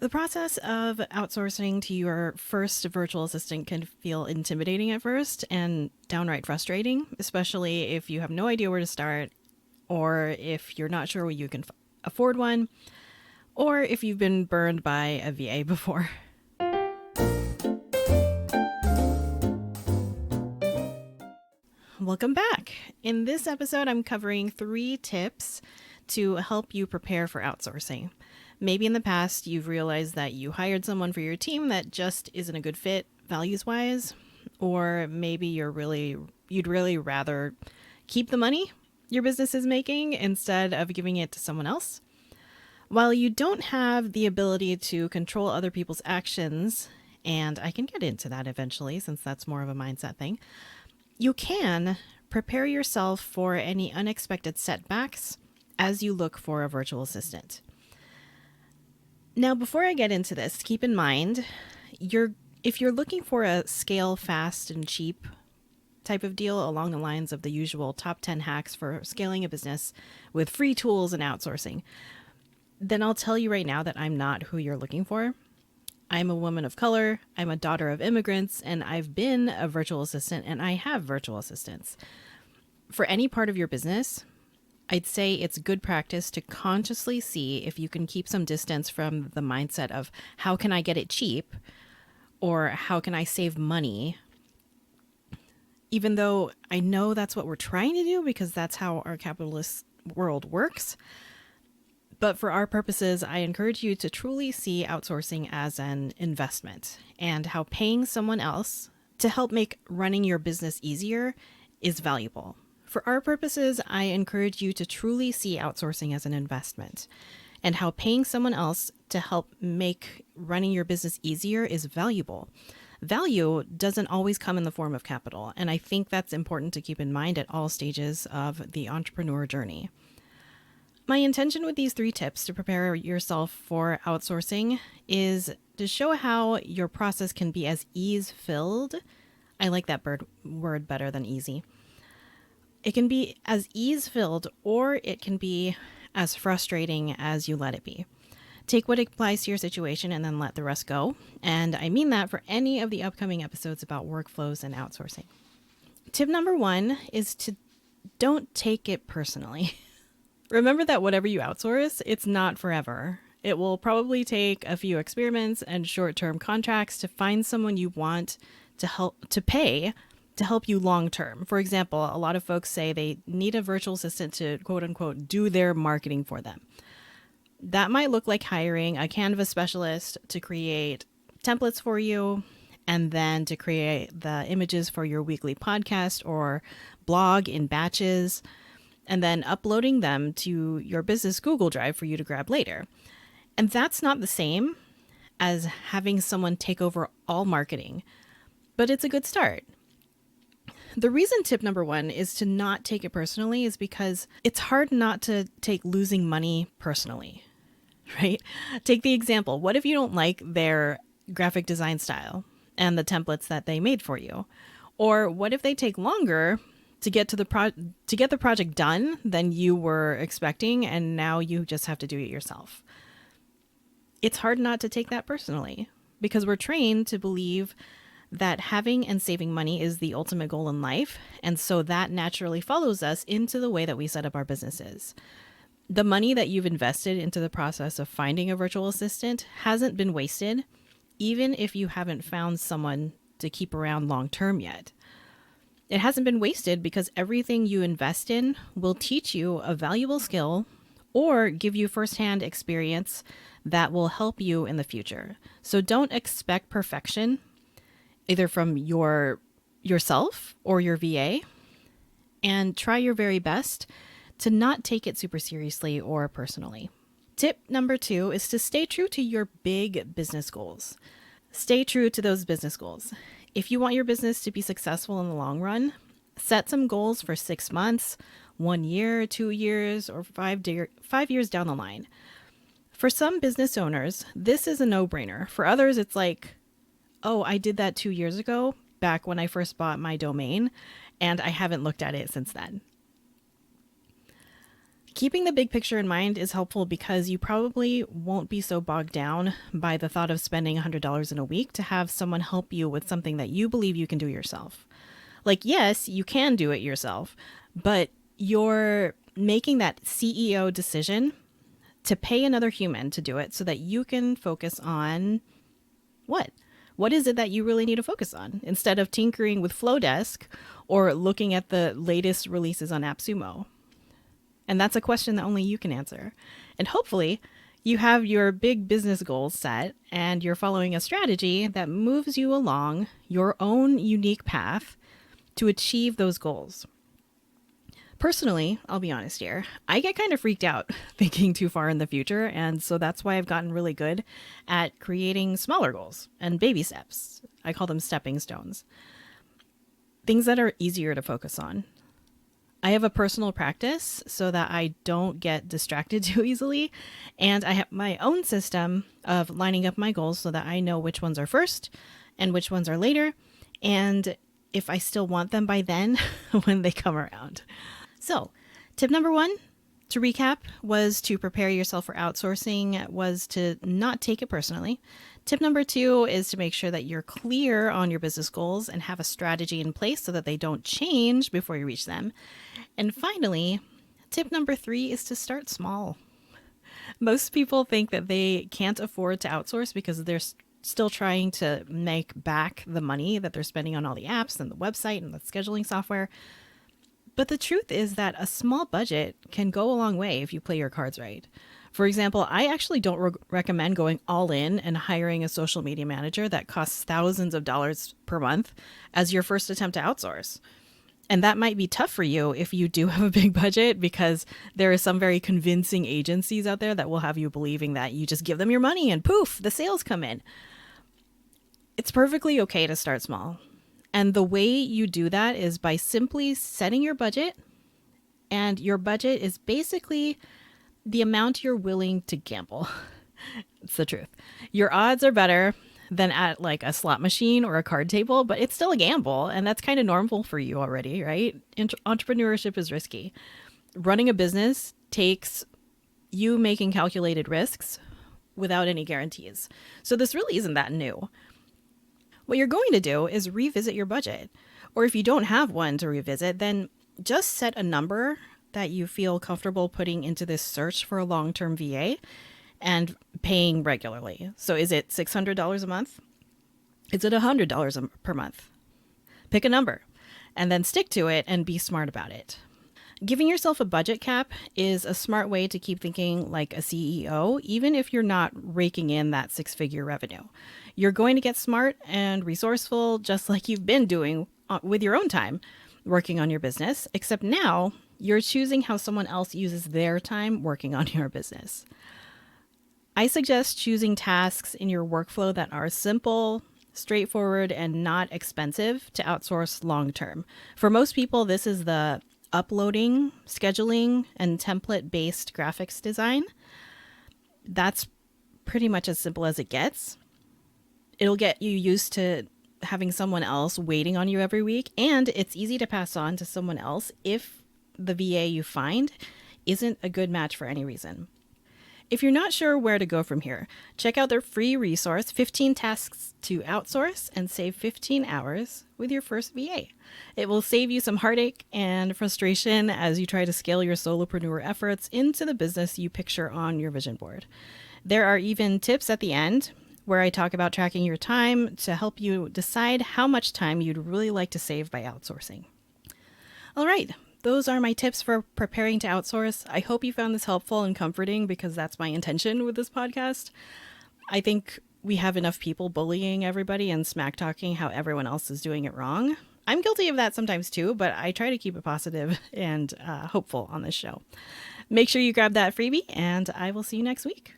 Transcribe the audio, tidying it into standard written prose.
The process of outsourcing to your first virtual assistant can feel intimidating at first and downright frustrating, especially if you have no idea where to start, or if you're not sure you can afford one, or if you've been burned by a VA before. Welcome back. In this episode, I'm covering 3 tips to help you prepare for outsourcing. Maybe in the past, you've realized that you hired someone for your team that just isn't a good fit values-wise, or maybe you'd really rather keep the money your business is making instead of giving it to someone else. While you don't have the ability to control other people's actions, and I can get into that eventually since that's more of a mindset thing, you can prepare yourself for any unexpected setbacks as you look for a virtual assistant. Now, before I get into this, keep in mind, if you're looking for a scale fast and cheap type of deal along the lines of the usual top 10 hacks for scaling a business with free tools and outsourcing, then I'll tell you right now that I'm not who you're looking for. I'm a woman of color, I'm a daughter of immigrants, and I've been a virtual assistant, and I have virtual assistants. For any part of your business, I'd say it's good practice to consciously see if you can keep some distance from the mindset of how can I get it cheap or how can I save money, even though I know that's what we're trying to do because that's how our capitalist world works. But for our purposes, I encourage you to truly see outsourcing as an investment and how paying someone else to help make running your business easier is valuable. For our purposes, I encourage you to truly see outsourcing as an investment and how paying someone else to help make running your business easier is valuable. Value doesn't always come in the form of capital, and I think that's important to keep in mind at all stages of the entrepreneur journey. My intention with these 3 tips to prepare yourself for outsourcing is to show how your process can be as ease-filled. I like that word better than easy. It can be as ease-filled, or it can be as frustrating as you let it be. Take what applies to your situation and then let the rest go. And I mean that for any of the upcoming episodes about workflows and outsourcing. Tip number 1 is to don't take it personally. Remember that whatever you outsource, it's not forever. It will probably take a few experiments and short-term contracts to find someone you want to pay to help you long-term. For example, a lot of folks say they need a virtual assistant to quote-unquote do their marketing for them. That might look like hiring a Canva specialist to create templates for you and then to create the images for your weekly podcast or blog in batches, and then uploading them to your business Google Drive for you to grab later. And that's not the same as having someone take over all marketing, but it's a good start. The reason tip number 1 is to not take it personally is because it's hard not to take losing money personally, right? Take the example. What if you don't like their graphic design style and the templates that they made for you? Or what if they take longer to get the project done than you were expecting, and now you just have to do it yourself? It's hard not to take that personally because we're trained to believe that having and saving money is the ultimate goal in life, and so that naturally follows us into the way that we set up our businesses. The money that you've invested into the process of finding a virtual assistant hasn't been wasted, even if you haven't found someone to keep around long term yet. It hasn't been wasted because everything you invest in will teach you a valuable skill or give you firsthand experience that will help you in the future. So don't expect perfection, either from yourself or your VA, and try your very best to not take it super seriously or personally. Tip number 2 is to stay true to your big business goals. Stay true to those business goals. If you want your business to be successful in the long run, set some goals for 6 months, 1 year, 2 years, or 5 years down the line. For some business owners, this is a no-brainer. For others, it's like, oh, I did that 2 years ago, back when I first bought my domain, and I haven't looked at it since then. Keeping the big picture in mind is helpful because you probably won't be so bogged down by the thought of spending $100 in a week to have someone help you with something that you believe you can do yourself. Like, yes, you can do it yourself, but you're making that CEO decision to pay another human to do it so that you can focus on what? What is it that you really need to focus on instead of tinkering with Flowdesk or looking at the latest releases on AppSumo? And that's a question that only you can answer. And hopefully, you have your big business goals set and you're following a strategy that moves you along your own unique path to achieve those goals. Personally, I'll be honest here, I get kind of freaked out thinking too far in the future. And so that's why I've gotten really good at creating smaller goals and baby steps. I call them stepping stones. Things that are easier to focus on. I have a personal practice so that I don't get distracted too easily. And I have my own system of lining up my goals so that I know which ones are first and which ones are later. And if I still want them by then when they come around. So tip number 1, to recap, was to prepare yourself for outsourcing, was to not take it personally. Tip number 2 is to make sure that you're clear on your business goals and have a strategy in place so that they don't change before you reach them. And finally, tip number 3 is to start small. Most people think that they can't afford to outsource because they're still trying to make back the money that they're spending on all the apps and the website and the scheduling software. But the truth is that a small budget can go a long way if you play your cards right. For example, I actually don't recommend going all in and hiring a social media manager that costs thousands of dollars per month as your first attempt to outsource. And that might be tough for you if you do have a big budget, because there are some very convincing agencies out there that will have you believing that you just give them your money and poof, the sales come in. It's perfectly okay to start small. And the way you do that is by simply setting your budget. And your budget is basically the amount you're willing to gamble. It's the truth. Your odds are better than at like a slot machine or a card table, but it's still a gamble. And that's kind of normal for you already, right? Entrepreneurship is risky. Running a business takes you making calculated risks without any guarantees. So this really isn't that new. What you're going to do is revisit your budget. Or if you don't have one to revisit, then just set a number that you feel comfortable putting into this search for a long-term VA and paying regularly. So is it $600 a month? Is it $100 per month? Pick a number and then stick to it and be smart about it. Giving yourself a budget cap is a smart way to keep thinking like a CEO, even if you're not raking in that 6-figure revenue. You're going to get smart and resourceful, just like you've been doing with your own time working on your business, except now you're choosing how someone else uses their time working on your business. I suggest choosing tasks in your workflow that are simple, straightforward, and not expensive to outsource long term. For most people, this is the uploading, scheduling, and template-based graphics design. That's pretty much as simple as it gets. It'll get you used to having someone else waiting on you every week, and it's easy to pass on to someone else if the VA you find isn't a good match for any reason. If you're not sure where to go from here, check out their free resource, 15 Tasks to Outsource and Save 15 Hours with your first VA. It will save you some heartache and frustration as you try to scale your solopreneur efforts into the business you picture on your vision board. There are even tips at the end where I talk about tracking your time to help you decide how much time you'd really like to save by outsourcing. All right. Those are my tips for preparing to outsource. I hope you found this helpful and comforting, because that's my intention with this podcast. I think we have enough people bullying everybody and smack talking how everyone else is doing it wrong. I'm guilty of that sometimes too, but I try to keep it positive and hopeful on this show. Make sure you grab that freebie, and I will see you next week.